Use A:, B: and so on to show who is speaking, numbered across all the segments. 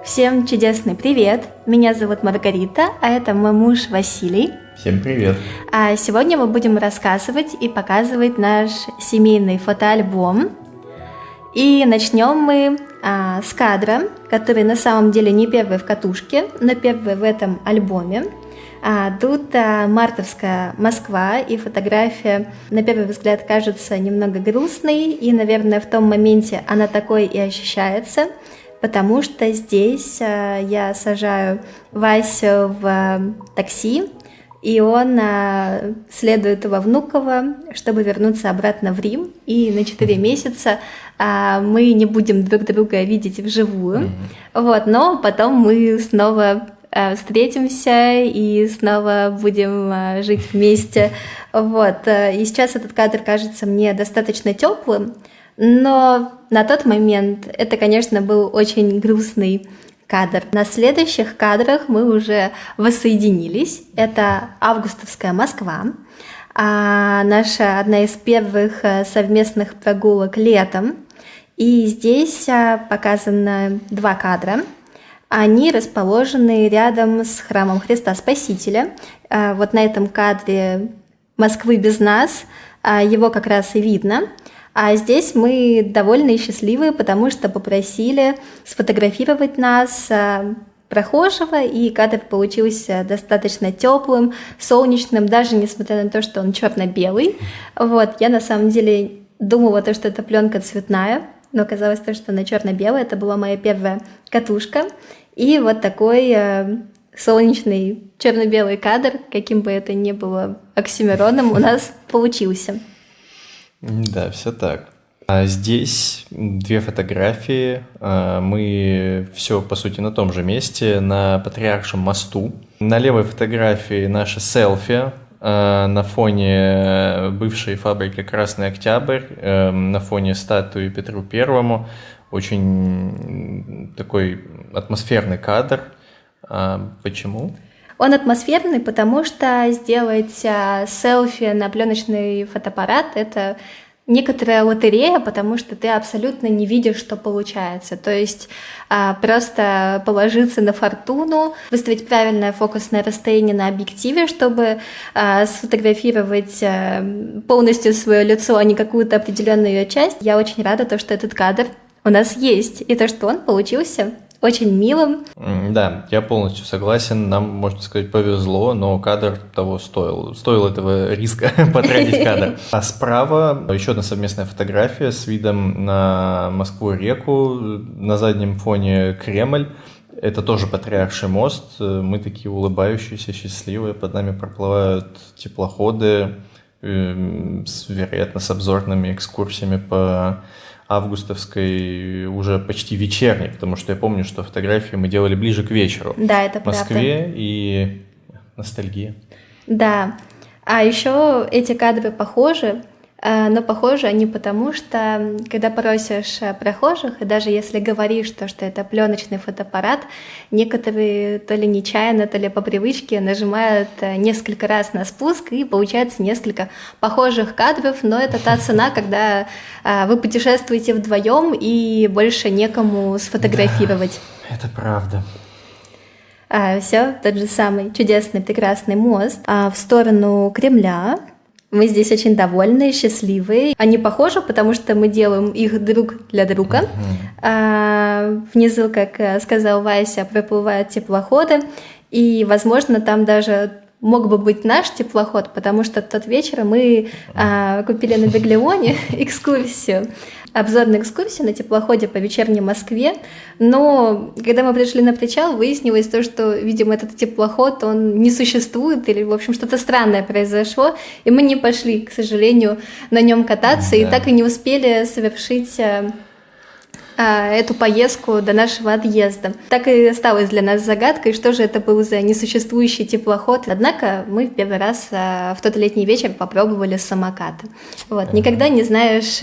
A: Всем чудесный привет! Меня зовут Маргарита, а это мой муж Василий.
B: Всем привет!
A: А сегодня мы будем рассказывать и показывать наш семейный фотоальбом. И начнем мы с кадра, который на самом деле не первый в катушке, но первый в этом альбоме. Тут мартовская Москва, и фотография на первый взгляд кажется немного грустной, и, наверное, в том моменте она такой и ощущается, потому что здесь я сажаю Васю в такси, и он следует во Внуково, чтобы вернуться обратно в Рим, и на 4 месяца мы не будем друг друга видеть вживую, но потом мы снова встретимся и снова будем жить вместе. И сейчас этот кадр кажется мне достаточно теплым, но на тот момент это, конечно, был очень грустный кадр. На следующих кадрах мы уже воссоединились. Это августовская Москва, наша одна из первых совместных прогулок летом. И здесь показано 2 кадра. Они расположены рядом с храмом Христа Спасителя. Вот на этом кадре Москвы без нас, его как раз и видно. А здесь мы довольны и счастливы, потому что попросили сфотографировать нас прохожего, и кадр получился достаточно теплым, солнечным, даже несмотря на то, что он черно-белый. Я на самом деле думала, что эта пленка цветная, но оказалось, что она черно-белая. Это была моя первая катушка. И вот такой солнечный черно-белый кадр, каким бы это ни было оксюмироном, у нас получился.
B: Да, все так. Здесь 2 фотографии. Мы все, по сути, на том же месте, на Патриаршем мосту. На левой фотографии наше селфи на фоне бывшей фабрики «Красный Октябрь», на фоне статуи Петру Первому. Очень такой атмосферный кадр. Почему?
A: Он атмосферный, потому что сделать селфи на пленочный фотоаппарат – это некоторая лотерея, потому что ты абсолютно не видишь, что получается. То есть просто положиться на фортуну, выставить правильное фокусное расстояние на объективе, чтобы сфотографировать полностью свое лицо, а не какую-то определенную ее часть. Я очень рада, что этот кадр у нас есть, и что он получился очень милым.
B: Да, я полностью согласен. Нам, можно сказать, повезло, но кадр того стоил. Стоил этого риска потратить кадр. А справа еще одна совместная фотография с видом на Москву-реку. На заднем фоне Кремль. Это тоже Патриарший мост. Мы такие улыбающиеся, счастливые. Под нами проплывают теплоходы, вероятно, с обзорными экскурсиями по августовской, уже почти вечерней, потому что я помню, что фотографии мы делали ближе к вечеру.
A: Да, это
B: в Москве,
A: правда.
B: И ностальгия.
A: Да, а еще эти кадры похожи, но похожи они потому, что когда просишь прохожих, и даже если говоришь, что это пленочный фотоаппарат, некоторые то ли нечаянно, то ли по привычке нажимают несколько раз на спуск, и получается несколько похожих кадров, но это та цена, когда вы путешествуете вдвоем и больше некому сфотографировать.
B: Да, это правда.
A: Все, тот же самый чудесный, прекрасный мост в сторону Кремля. Мы здесь очень довольны, счастливы. Они похожи, потому что мы делаем их друг для друга. Внизу, как сказал Вася, проплывают теплоходы. И, возможно, там даже мог бы быть наш теплоход, потому что тот вечер мы купили на Беглеоне экскурсию. Обзорную экскурсию на теплоходе по вечерней Москве, но когда мы пришли на причал, выяснилось что, видимо, этот теплоход, он не существует, или, в общем, что-то странное произошло, и мы не пошли, к сожалению, на нем кататься, и так и не успели совершить эту поездку до нашего отъезда. Так и осталось для нас загадкой, что же это был за несуществующий теплоход. Однако мы в первый раз в тот летний вечер попробовали самокаты. Никогда не знаешь,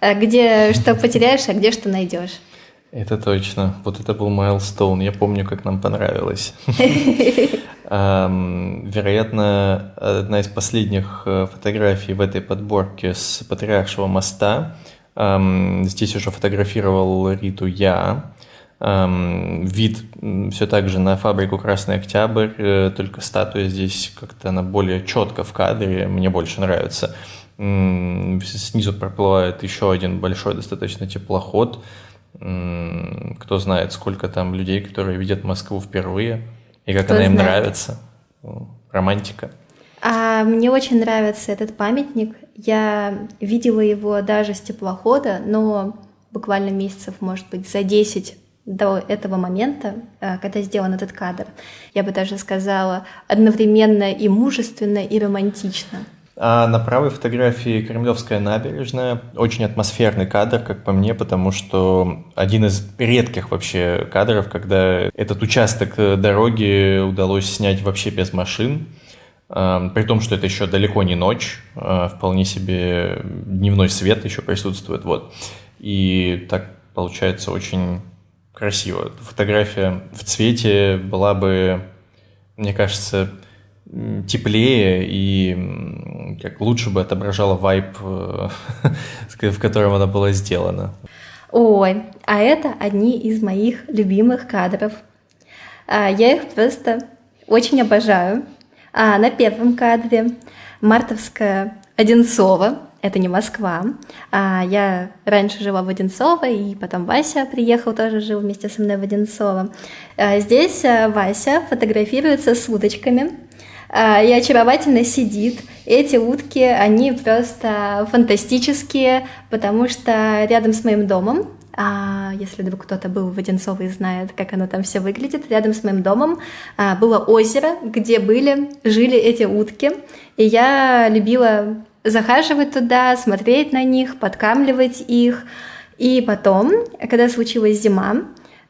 A: где что потеряешь, а где что найдешь.
B: Это точно. Это был майлстоун. Я помню, как нам понравилось. Вероятно, одна из последних фотографий в этой подборке с Патриаршего моста. Здесь уже фотографировал Риту я. Вид все так же на фабрику «Красный Октябрь», только статуя здесь как-то она более четко в кадре, мне больше нравится. Снизу проплывает еще один большой достаточно теплоход. Кто знает, сколько там людей, которые видят Москву впервые, и как она им нравится. Романтика.
A: А мне очень нравится этот памятник. Я видела его даже с теплохода, но буквально месяцев, может быть, за 10 до этого момента, когда сделан этот кадр. Я бы даже сказала, одновременно и мужественно, и романтично.
B: А на правой фотографии Кремлевская набережная. Очень атмосферный кадр, как по мне, потому что один из редких вообще кадров, когда этот участок дороги удалось снять вообще без машин. При том, что это еще далеко не ночь, вполне себе дневной свет еще присутствует. Вот. И так получается очень красиво. Фотография в цвете была бы, мне кажется, теплее и как лучше бы отображала вайб, в котором она была сделана.
A: Ой, а это одни из моих любимых кадров. Я их просто очень обожаю. На первом кадре Мартовская Одинцово, это не Москва. Я раньше жила в Одинцово, и потом Вася приехал, тоже жил вместе со мной в Одинцово. Здесь Вася фотографируется с удочками и очаровательно сидит. Эти утки, они просто фантастические, потому что рядом с моим домом, если вдруг кто-то был в Одинцово и знает, как оно там все выглядит, рядом с моим домом было озеро, где жили эти утки, и я любила захаживать туда, смотреть на них, подкармливать их. И потом, когда случилась зима,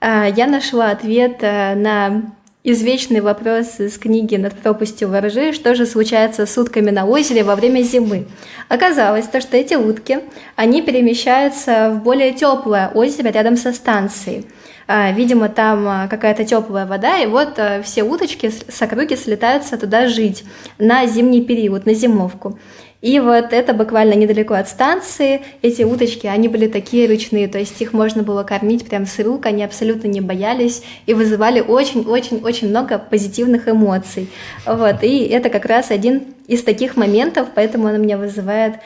A: я нашла ответ на извечный вопрос из книги «Над пропастью во ржи», что же случается с утками на озере во время зимы. Оказалось, что эти утки, они перемещаются в более теплое озеро рядом со станцией. Видимо, там какая-то теплая вода, и вот все уточки с округи слетаются туда жить на зимний период, на зимовку. И вот это буквально недалеко от станции. Эти уточки, они были такие ручные, то есть их можно было кормить прям с рук, они абсолютно не боялись и вызывали очень-очень-очень много позитивных эмоций. Вот, и это как раз один из таких моментов, поэтому он у меня вызывает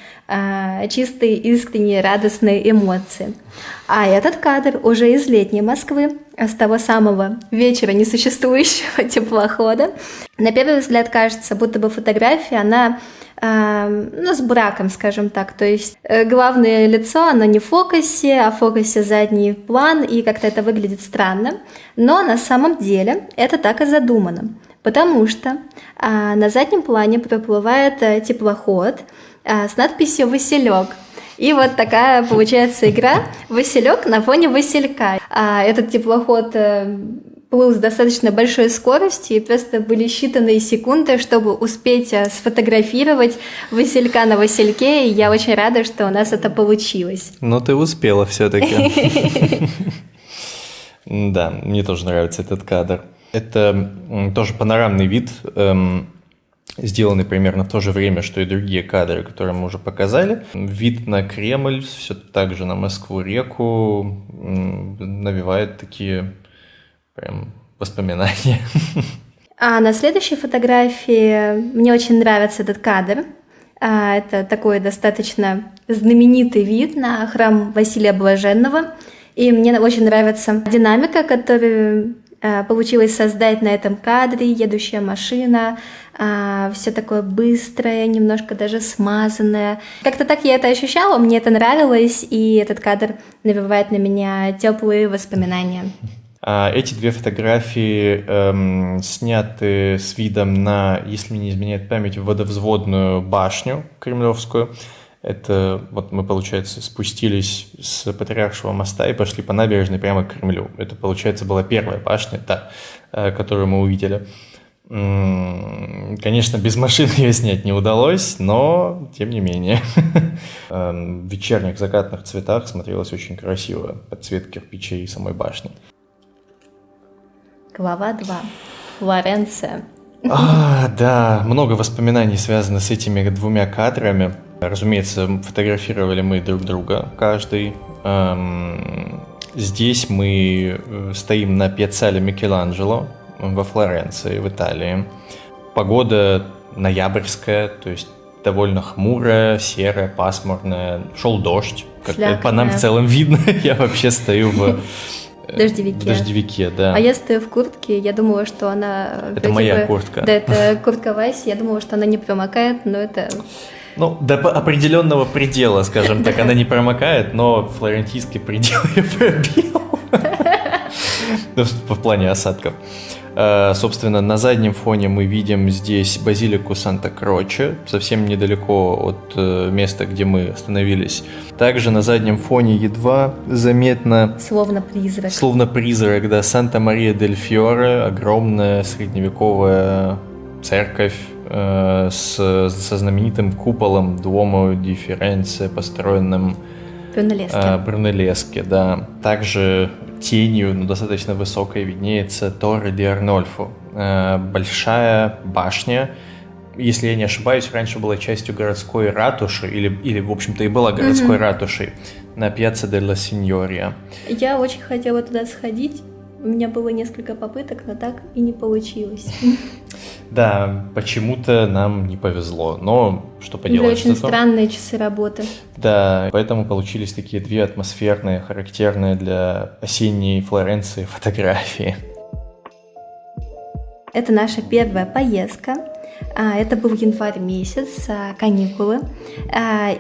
A: чистые, искренние, радостные эмоции. А этот кадр уже из летней Москвы, с того самого вечера несуществующего теплохода. На первый взгляд кажется, будто бы фотография, она с браком, скажем так, то есть главное лицо, оно не в фокусе, а в фокусе задний план, и как-то это выглядит странно, но на самом деле это так и задумано, потому что на заднем плане проплывает теплоход с надписью «Василек». И вот такая получается игра «Василек» на фоне Василька. Этот теплоход плыл с достаточно большой скоростью, и просто были считанные секунды, чтобы успеть сфотографировать Василька на Васильке, и я очень рада, что у нас это получилось.
B: Но ты успела все-таки. Да, мне тоже нравится этот кадр. Это тоже панорамный вид, сделанный примерно в то же время, что и другие кадры, которые мы уже показали. Вид на Кремль, все так же на Москву-реку, навевает такие прям воспоминания.
A: А на следующей фотографии мне очень нравится этот кадр. Это такой достаточно знаменитый вид на храм Василия Блаженного. И мне очень нравится динамика, которую получилось создать на этом кадре. Едущая машина, все такое быстрое, немножко даже смазанное. Как-то так я это ощущала, мне это нравилось, и этот кадр навевает на меня теплые воспоминания.
B: Эти две фотографии сняты с видом на, если мне не изменяет память, водовзводную башню кремлевскую. Это вот мы, получается, спустились с Патриаршего моста и пошли по набережной прямо к Кремлю. Это, получается, была первая башня, та, которую мы увидели. Конечно, без машин ее снять не удалось, но тем не менее. В вечерних закатных цветах смотрелось очень красиво под цвет кирпичей самой башни.
A: Глава 2. Флоренция.
B: Да, много воспоминаний связано с этими двумя кадрами. Разумеется, фотографировали мы друг друга, каждый. Здесь мы стоим на Пьяццале Микеланджело во Флоренции, в Италии. Погода ноябрьская, то есть довольно хмурая, серая, пасмурная. Шел дождь, как по нам в целом видно. Я вообще стою в дождевике, да.
A: А я стою в куртке, я думала, что она...
B: Это моя куртка.
A: Да, это куртка Васи, я думала, что она не промокает, но это...
B: Ну, до определенного предела, скажем так, она не промокает, но флорентийский предел я пробил. В плане осадков. Собственно, на заднем фоне мы видим здесь базилику Санта-Кроче, совсем недалеко от места, где мы остановились. Также на заднем фоне едва заметно...
A: Словно призрак.
B: Словно призрак, да, Санта-Мария-дель-Фьоре, огромная средневековая церковь со знаменитым куполом Дуомо ди Ференце, построенным Брунеллеске, да. Также тенью, но достаточно высокой, виднеется Торре ди Арнольфо. Большая башня, если я не ошибаюсь, раньше была частью городской ратуши, или в общем-то, и была городской ратушей на Пьяцца делла Синьория.
A: Я очень хотела туда сходить. У меня было несколько попыток, но так и не получилось.
B: Да, почему-то нам не повезло, но что поделать.
A: Очень странные часы работы.
B: Да, поэтому получились такие две атмосферные, характерные для осенней Флоренции фотографии.
A: Это наша первая поездка. Это был январь месяц, каникулы,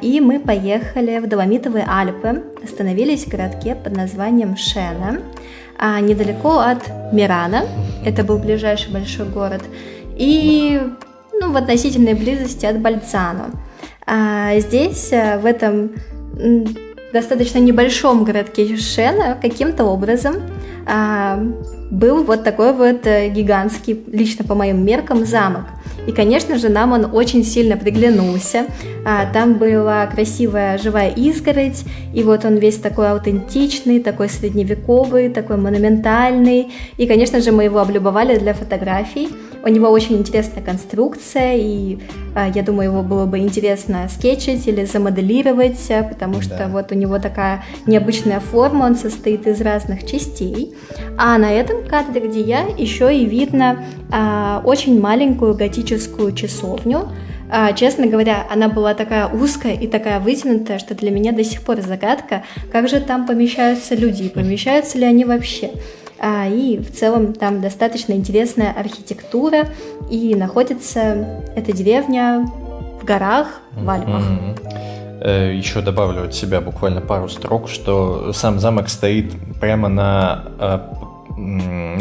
A: и мы поехали в Доломитовые Альпы, остановились в городке под названием Шена, недалеко от Мирано, это был ближайший большой город, и в относительной близости от Больцано. Здесь, в этом достаточно небольшом городке Шена, каким-то образом был вот такой вот гигантский, лично по моим меркам, замок. И, конечно же, нам он очень сильно приглянулся. Там была красивая живая изгородь, и вот он весь такой аутентичный, такой средневековый, такой монументальный. И, конечно же, мы его облюбовали для фотографий. У него очень интересная конструкция, и я думаю, его было бы интересно скетчить или замоделировать, потому что вот у него такая необычная форма, он состоит из разных частей. А на этом кадре, где я, еще и видно очень маленькую готическую часовню. Честно говоря, она была такая узкая и такая вытянутая, что для меня до сих пор загадка, как же там помещаются люди, помещаются ли они вообще. И в целом там достаточно интересная архитектура, и находится эта деревня в горах, в Альпах.
B: Еще добавлю от себя буквально пару строк, что сам замок стоит прямо на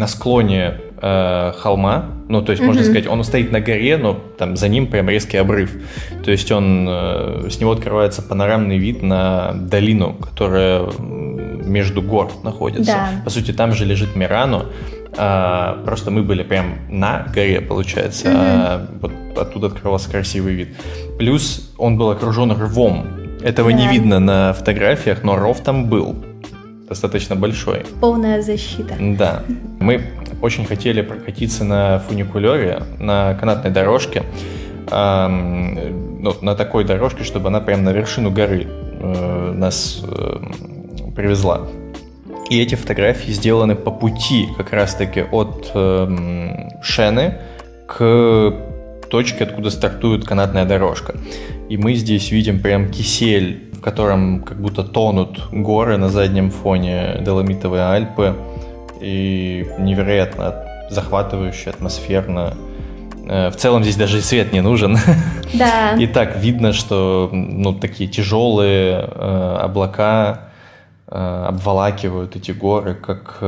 B: склоне холма, ну, то есть, можно сказать, он стоит на горе, но там за ним прям резкий обрыв. То есть с него открывается панорамный вид на долину, которая между гор находится.
A: Да.
B: По сути, там же лежит Мирано, просто мы были прям на горе, получается, а вот оттуда открывался красивый вид. Плюс он был окружен рвом. Этого не видно на фотографиях, но ров там был. Достаточно большой.
A: Полная защита.
B: Да. Мы очень хотели прокатиться на фуникулере, на канатной дорожке, на такой дорожке, чтобы она прямо на вершину горы нас привезла. И эти фотографии сделаны по пути как раз-таки от Шены к точке, откуда стартует канатная дорожка. И мы здесь видим прям кисель, в котором как будто тонут горы на заднем фоне, Доломитовые Альпы. И невероятно захватывающе, атмосферно. В целом здесь даже и свет не нужен.
A: Да.
B: И так видно, что такие тяжелые облака обволакивают эти горы, как...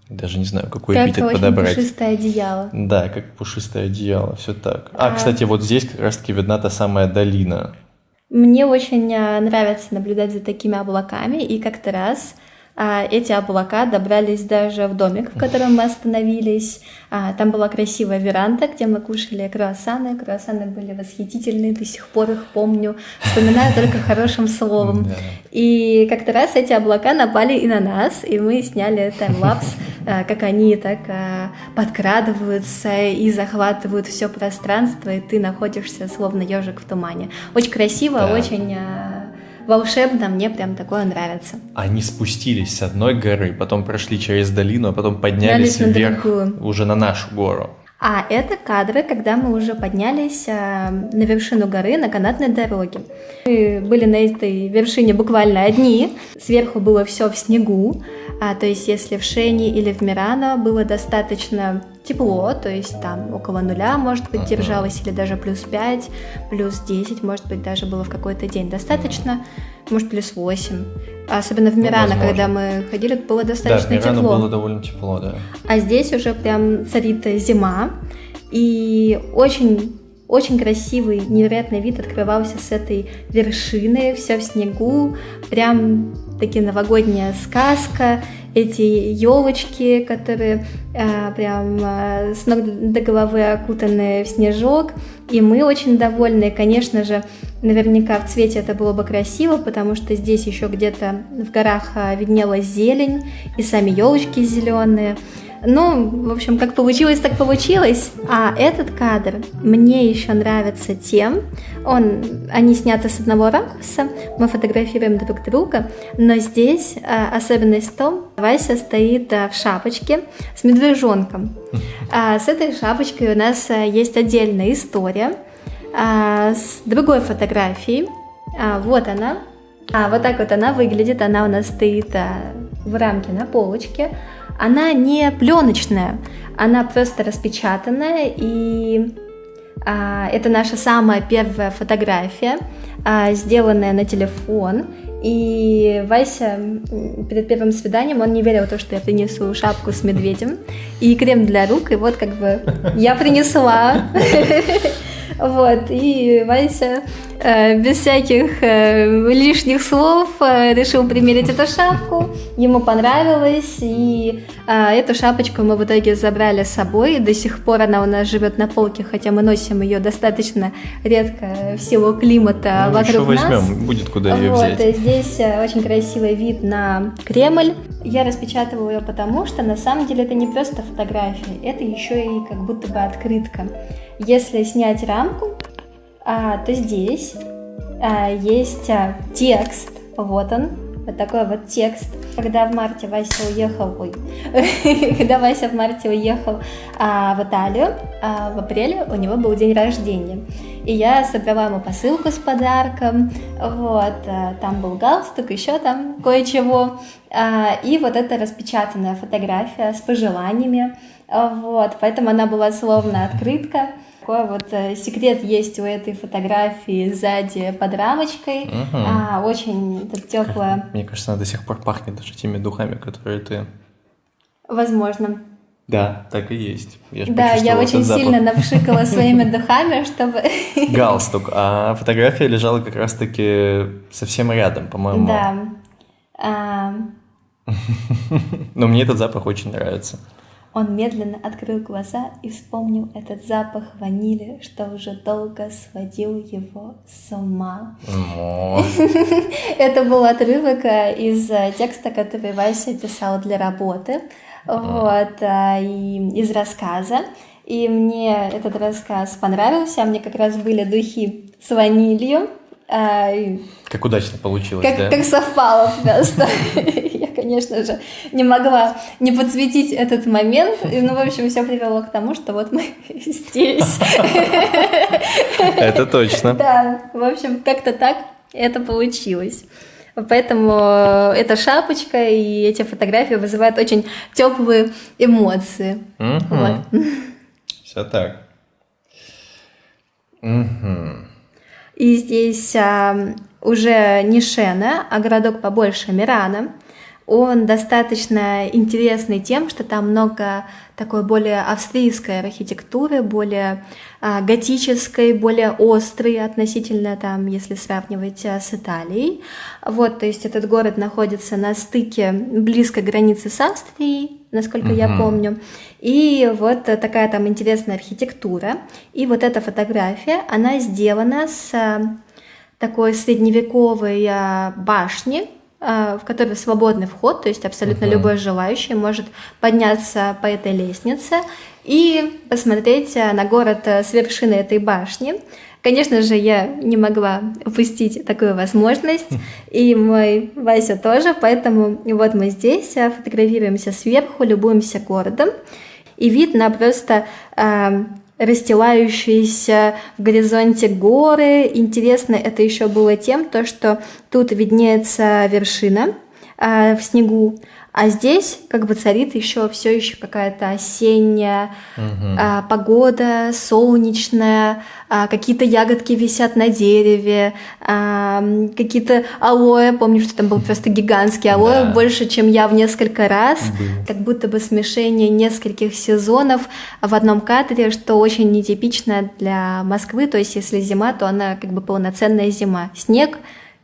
B: Даже не знаю, какой эпитет подобрать.
A: Как пушистое одеяло.
B: Да, как пушистое одеяло, все так. Кстати, вот здесь как раз-таки видна та самая долина.
A: Мне очень нравится наблюдать за такими облаками, и как-то раз эти облака добрались даже в домик, в котором мы остановились. Там была красивая веранда, где мы кушали круассаны. Круассаны были восхитительные, до сих пор их помню. Вспоминаю только хорошим словом.
B: Да.
A: И как-то раз эти облака напали и на нас, и мы сняли таймлапс, как они так подкрадываются и захватывают все пространство, и ты находишься словно ежик в тумане. Очень красиво,
B: Да.
A: очень волшебно, мне прям такое нравится.
B: Они спустились с одной горы, потом прошли через долину, а потом поднялись
A: на
B: вверх
A: другую.
B: уже на нашу гору.
A: А это кадры, когда мы уже поднялись на вершину горы на канатной дороге. Мы были на этой вершине буквально одни, сверху было все в снегу, то есть если в Шене или в Мирано было достаточно тепло, то есть там около нуля, может быть, держалось, или даже +5, +10, может быть, даже было в какой-то день достаточно, может, +8. Особенно в Мирано, когда мы ходили, было достаточно тепло.
B: Да, в Мирано было довольно тепло, да.
A: А здесь уже прям царит зима, и очень, очень красивый, невероятный вид открывался с этой вершины, все в снегу, прям таки новогодняя сказка, эти елочки, которые прям с ног до головы окутаны в снежок, и мы очень довольны. Конечно же, наверняка в цвете это было бы красиво, потому что здесь еще где-то в горах виднелась зелень, и сами елочки зеленые. Ну, в общем, как получилось, так получилось. А этот кадр мне еще нравится тем, они сняты с одного ракурса, мы фотографируем друг друга, но здесь особенность в том, Вася стоит в шапочке с медвежонком. С этой шапочкой у нас есть отдельная история с другой фотографией. Вот она. Вот так вот она выглядит, она у нас стоит в рамке на полочке. Она не пленочная, она просто распечатанная, и это наша самая первая фотография, сделанная на телефон. И Вася перед первым свиданием, он не верил в то, что я принесу шапку с медведем и крем для рук, и вот как бы я принесла. Вот, и Вася без всяких лишних слов решил примерить эту шапку, ему понравилось, и эту шапочку мы в итоге забрали с собой, до сих пор она у нас живет на полке, хотя мы носим ее достаточно редко в силу климата вокруг нас.
B: Еще возьмем, будет куда ее
A: вот,
B: взять.
A: Здесь очень красивый вид на Кремль. Я распечатывала ее потому, что на самом деле это не просто фотография, это еще и как будто бы открытка. Если снять рамку, то здесь есть текст, вот он, вот такой вот текст. Когда в марте Вася уехал, когда Вася в марте уехал в Италию, в апреле у него был день рождения. И я собрала ему посылку с подарком, вот, там был галстук, еще там кое-чего. И вот эта распечатанная фотография с пожеланиями, вот, поэтому она была словно открытка. Такой вот секрет есть у этой фотографии сзади под рамочкой. Очень теплая.
B: Мне кажется, она до сих пор пахнет даже теми духами, которые ты...
A: Возможно.
B: Да, так и есть.
A: Я очень сильно напшикала своими духами, чтобы...
B: Галстук. А фотография лежала как раз-таки совсем рядом, по-моему.
A: Да.
B: Но мне этот запах очень нравится.
A: Он медленно открыл глаза и вспомнил этот запах ванили, что уже долго сводил его с ума. Это был отрывок из текста, который Вася писал для работы, вот, и из рассказа. И мне этот рассказ понравился, мне как раз были духи с ванилью.
B: Как удачно получилось, да?
A: Как совпало просто. Я, конечно же, не могла не подсветить этот момент. Ну, в общем, все привело к тому, что вот мы здесь.
B: Это точно.
A: Да, в общем, как-то так это получилось. Поэтому эта шапочка и эти фотографии вызывают очень теплые эмоции. Вот.
B: Все так.
A: И здесь уже не Шена, а городок побольше Мирано. Он достаточно интересный тем, что там много такой более австрийской архитектуры, более готической, более острой относительно, там, если сравнивать с Италией. Вот, то есть этот город находится на стыке близко к границе с Австрией, насколько я помню. И вот такая там интересная архитектура. И вот эта фотография, она сделана с такой средневековой башни, в который свободный вход, то есть абсолютно любой желающий может подняться по этой лестнице и посмотреть на город с вершины этой башни. Конечно же, я не могла упустить такую возможность, и мой Вася тоже, поэтому вот мы здесь фотографируемся сверху, любуемся городом, и видно просто расстилающиеся в горизонте горы. Интересно это еще было тем, что тут виднеется вершина в снегу, а здесь как бы царит еще все еще какая-то осенняя погода, солнечная, какие-то ягодки висят на дереве, какие-то алоэ, помню, что там был просто гигантский алоэ, больше, чем я в несколько раз, как будто бы смешение нескольких сезонов в одном кадре, что очень нетипично для Москвы, то есть если зима, то она как бы полноценная зима, снег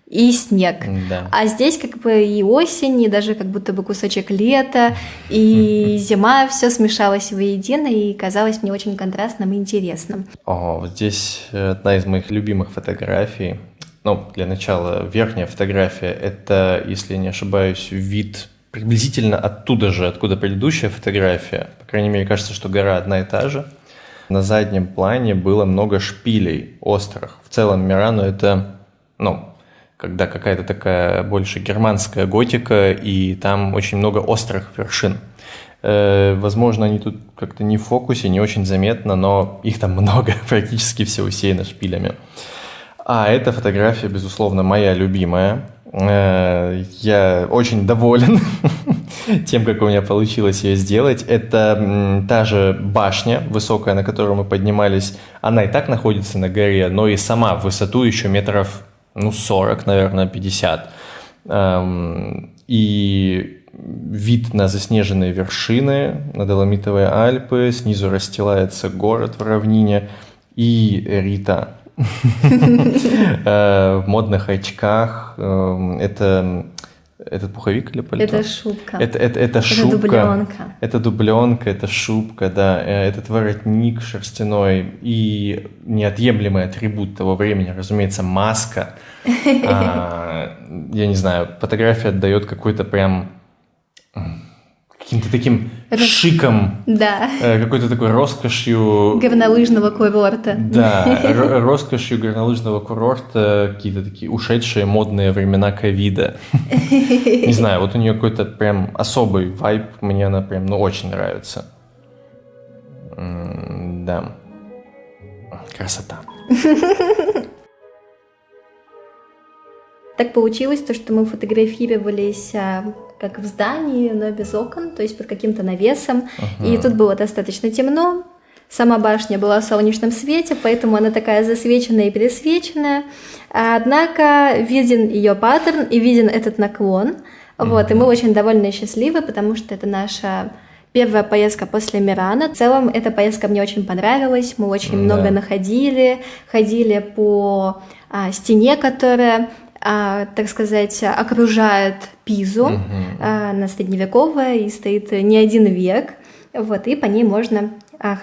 A: и снег. Да. А здесь как бы и осень, и даже как будто бы кусочек лета, и зима, все смешалось воедино, и казалось мне очень контрастным и интересным.
B: Вот здесь одна из моих любимых фотографий. Ну, для начала, верхняя фотография, это, если не ошибаюсь, вид приблизительно оттуда же, откуда предыдущая фотография. По крайней мере, кажется, что гора одна и та же. На заднем плане было много шпилей острых. В целом Мирано это, когда какая-то такая больше германская готика, и там очень много острых вершин. Возможно, они тут как-то не в фокусе, не очень заметно, но их там много, практически все усеяно шпилями. А эта фотография, безусловно, моя любимая. Я очень доволен тем, как у меня получилось ее сделать. Это та же башня высокая, на которую мы поднимались. Она и так находится на горе, но и сама в высоту еще метров 40, наверное, 50. И вид на заснеженные вершины, на Доломитовые Альпы, снизу расстилается город в равнине, и Рита в модных очках. Это пуховик или пальто?
A: Это шубка.
B: Это шубка.
A: Дубленка.
B: Это дубленка, это шубка, да. Этот воротник шерстяной и неотъемлемый атрибут того времени, разумеется, маска. Я не знаю, фотография отдает какой-то прям каким-то таким шиком,
A: да.
B: Какой-то такой роскошью...
A: Горнолыжного курорта.
B: Да, роскошью горнолыжного курорта, какие-то такие ушедшие модные времена ковида. Не знаю, вот у нее какой-то прям особый вайб, мне она прям, очень нравится. Да. Красота.
A: Так получилось, что мы фотографировались как в здании, но без окон, то есть под каким-то навесом. И тут было достаточно темно. Сама башня была в солнечном свете, поэтому она такая засвеченная и пересвеченная. Однако виден ее паттерн и виден этот наклон. Вот, и мы очень довольны и счастливы, потому что это наша первая поездка после Мирано. В целом, эта поездка мне очень понравилась. Мы очень много находили, ходили по стене, которая, так сказать, окружает Пизу. Она средневековая и стоит не один век. Вот, и по ней можно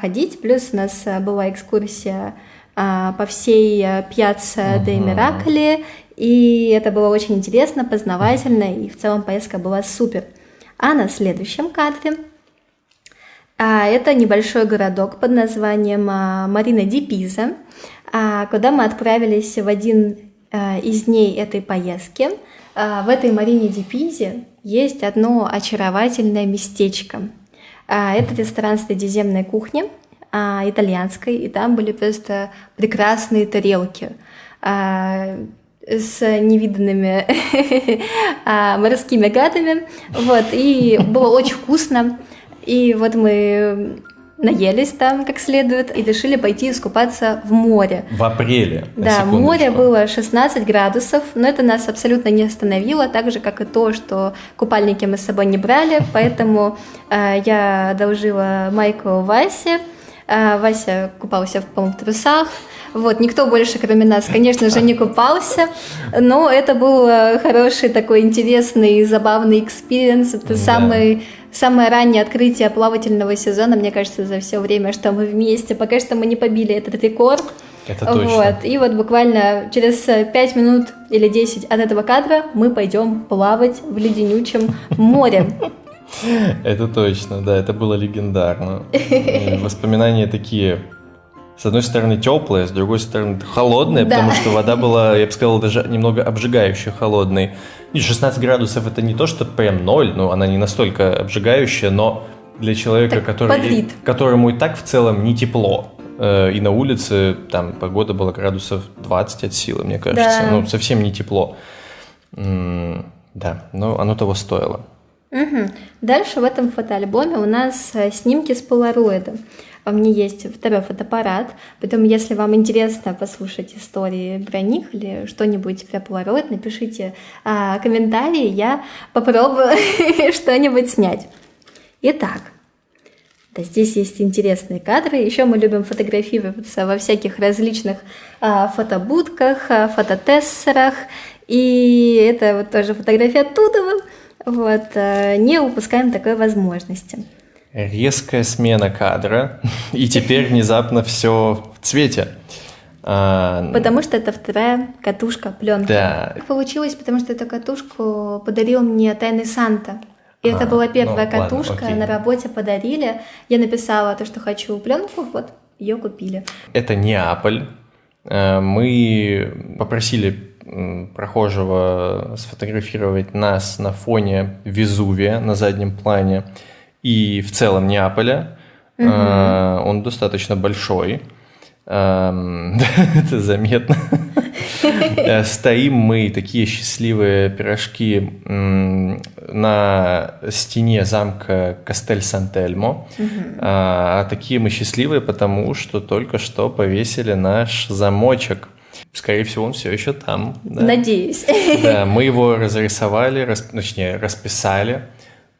A: ходить. Плюс у нас была экскурсия по всей Пьяцца де Мираколи. И это было очень интересно, познавательно. И в целом поездка была супер. А на следующем кадре это небольшой городок под названием Марина ди Пиза, куда мы отправились в один из дней этой поездки. В этой Марине ди Пизе есть одно очаровательное местечко. Это ресторан средиземной кухни, итальянской, и там были просто прекрасные тарелки с невиданными морскими гадами. Вот, и было очень вкусно. И вот мы наелись там как следует и решили пойти искупаться в море.
B: В апреле.
A: Да, море было 16 градусов, но это нас абсолютно не остановило, так же, как и то, что купальники мы с собой не брали, поэтому я одолжила майку Васе. Вася купался, по-моему, в трусах. Вот, никто больше, кроме нас, конечно же, не купался, но это был хороший такой интересный и забавный экспириенс. Это самое раннее открытие плавательного сезона, мне кажется, за все время, что мы вместе. Пока что мы не побили этот рекорд.
B: Это точно.
A: Вот. И вот буквально через 5 минут или 10 от этого кадра мы пойдем плавать в леденючем море.
B: Это точно, да, это было легендарно. И воспоминания такие, с одной стороны, теплые, с другой стороны, холодные,
A: Да.
B: потому что вода была, я бы сказал, даже немного обжигающей холодной. И 16 градусов это не то, что прям 0, но она не настолько обжигающая, но для человека,
A: Так бодрит.
B: которому и так в целом не тепло, и на улице там погода была градусов 20 от силы, мне кажется,
A: Да.
B: ну совсем не тепло. Да, но оно того стоило.
A: Мгм. Дальше в этом фотоальбоме у нас снимки с полароида. У меня есть второй фотоаппарат, поэтому если вам интересно послушать истории про них или что-нибудь про полароид, напишите комментарии, я попробую что-нибудь снять. Итак, да, здесь есть интересные кадры. Еще мы любим фотографироваться во всяких различных фотобудках, фототессерах. И это вот тоже фотография оттуда. Вот, не упускаем такой возможности.
B: Резкая смена кадра, и теперь внезапно все в цвете.
A: Потому что это вторая катушка пленки.
B: Да.
A: Так получилось, потому что эту катушку подарил мне Тайный Санта. И это была первая
B: ну, ладно,
A: катушка,
B: окей.
A: на работе подарили. Я написала то, что хочу пленку, вот, ее купили.
B: Это Неаполь. Мы попросили прохожего сфотографировать нас на фоне Везувия на заднем плане и в целом Неаполя. Он достаточно большой. Это заметно. Стоим мы, такие счастливые пирожки, на стене замка Кастель-Сантельмо. Такие мы счастливые, потому что только что повесили наш замочек. Скорее всего, он все еще там. Да.
A: Надеюсь.
B: Да, мы его разрисовали, точнее, расписали.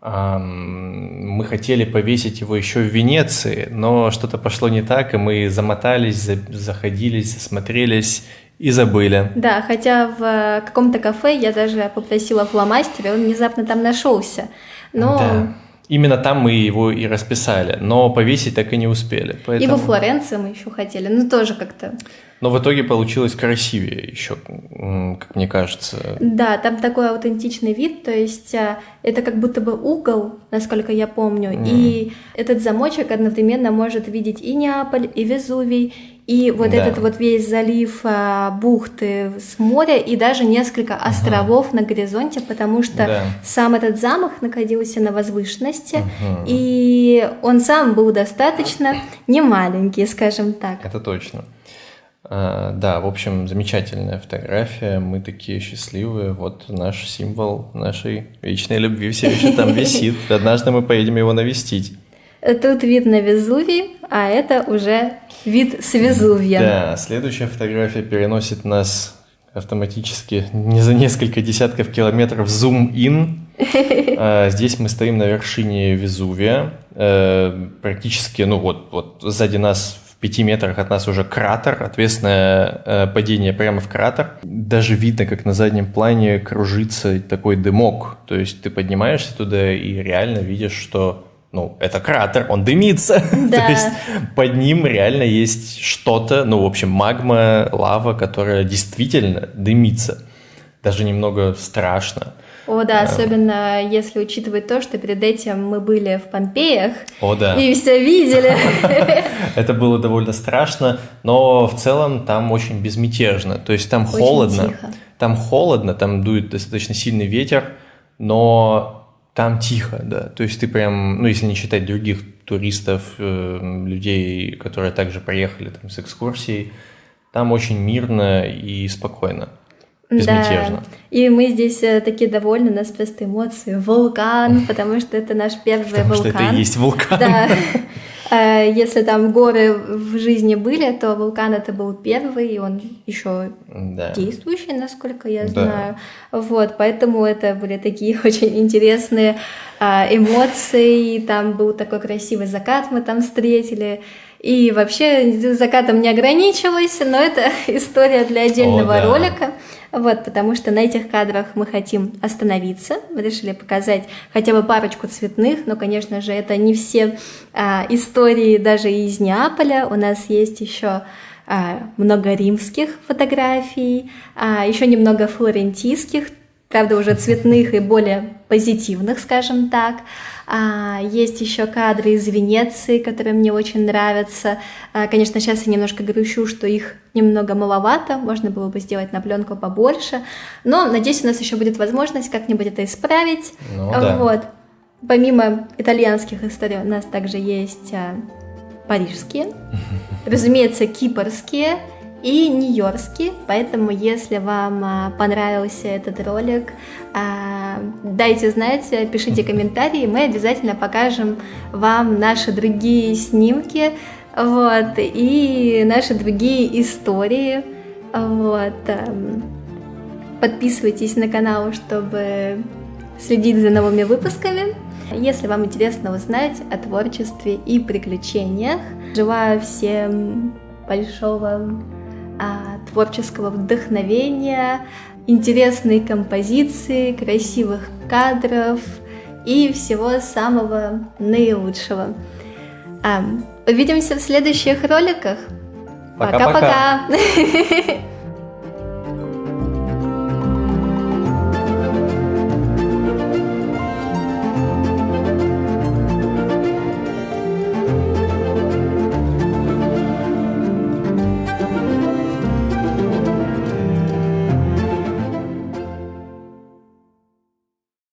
B: Мы хотели повесить его еще в Венеции, но что-то пошло не так, и мы замотались, заходились, засмотрелись и забыли.
A: Да, хотя в каком-то кафе я даже попросила фломастер, и он внезапно там нашелся. Но
B: Да. Именно там мы его и расписали, но повесить так и не успели.
A: и
B: Поэтому...
A: во Флоренции мы еще хотели, ну тоже как-то.
B: Но в итоге получилось красивее еще, как мне кажется.
A: Да, там такой аутентичный вид, то есть это как будто бы угол, насколько я помню, и этот замочек одновременно может видеть и Неаполь, и Везувий, и вот
B: Да.
A: этот вот весь залив бухты с моря, и даже несколько островов на горизонте, потому что
B: Да.
A: сам этот замок находился на возвышенности, и он сам был достаточно немаленький, скажем так.
B: Это точно. Да, в общем, замечательная фотография. Мы такие счастливые. Вот наш символ нашей вечной любви все еще там висит. Однажды мы поедем его навестить.
A: Тут вид на Везувий, а это уже вид с Везувия.
B: Да, следующая фотография переносит нас автоматически не за несколько десятков километров зум-ин. Здесь мы стоим на вершине Везувия. Практически, ну вот сзади нас, в 5 метрах от нас уже кратер, ответственное падение прямо в кратер. Даже видно, как на заднем плане кружится такой дымок. То есть ты поднимаешься туда и реально видишь, что это кратер, он дымится.
A: Да.
B: То есть под ним реально есть что-то, в общем, магма, лава, которая действительно дымится. Даже немного страшно.
A: О, да, особенно если учитывать то, что перед этим мы были в Помпеях.
B: О, да.
A: И все видели.
B: Это было довольно страшно, но в целом там очень безмятежно. То есть там
A: Очень
B: холодно.
A: тихо.
B: Там холодно, там дует достаточно сильный ветер, но там тихо, да. То есть ты прям, если не считать других туристов, людей, которые также приехали там с экскурсией, там очень мирно и спокойно. Безмятежно.
A: Да. И мы здесь такие довольны, у нас просто эмоции. Вулкан, потому что это наш первый
B: Потому
A: вулкан.
B: что это и есть вулкан.
A: Да. Если там горы в жизни были, то вулкан это был первый, и он еще
B: Да.
A: действующий, насколько я
B: Да.
A: знаю. Вот, поэтому это были такие очень интересные эмоции. Там был такой красивый закат, мы там встретили. И вообще закатом не ограничилось, но это история для отдельного
B: О, да.
A: ролика. Вот, потому что на этих кадрах мы хотим остановиться, мы решили показать хотя бы парочку цветных, но, конечно же, это не все истории даже из Неаполя. У нас есть еще много римских фотографий, еще немного флорентийских, правда, уже цветных и более позитивных, скажем так. Есть еще кадры из Венеции, которые мне очень нравятся. Конечно, сейчас я немножко грущу, что их немного маловато, можно было бы сделать на пленку побольше, но, надеюсь, у нас еще будет возможность как-нибудь это исправить.
B: Да.
A: Вот. Помимо итальянских историй у нас также есть парижские, разумеется, кипрские и нью-йоркские, поэтому если вам понравился этот ролик, дайте знать, пишите комментарии, мы обязательно покажем вам наши другие снимки, вот, и наши другие истории, вот. Подписывайтесь на канал, чтобы следить за новыми выпусками. Если вам интересно узнать о творчестве и приключениях, желаю всем большого творческого вдохновения, интересной композиции, красивых кадров и всего самого наилучшего. Увидимся в следующих роликах.
B: Пока-пока.
A: Пока-пока.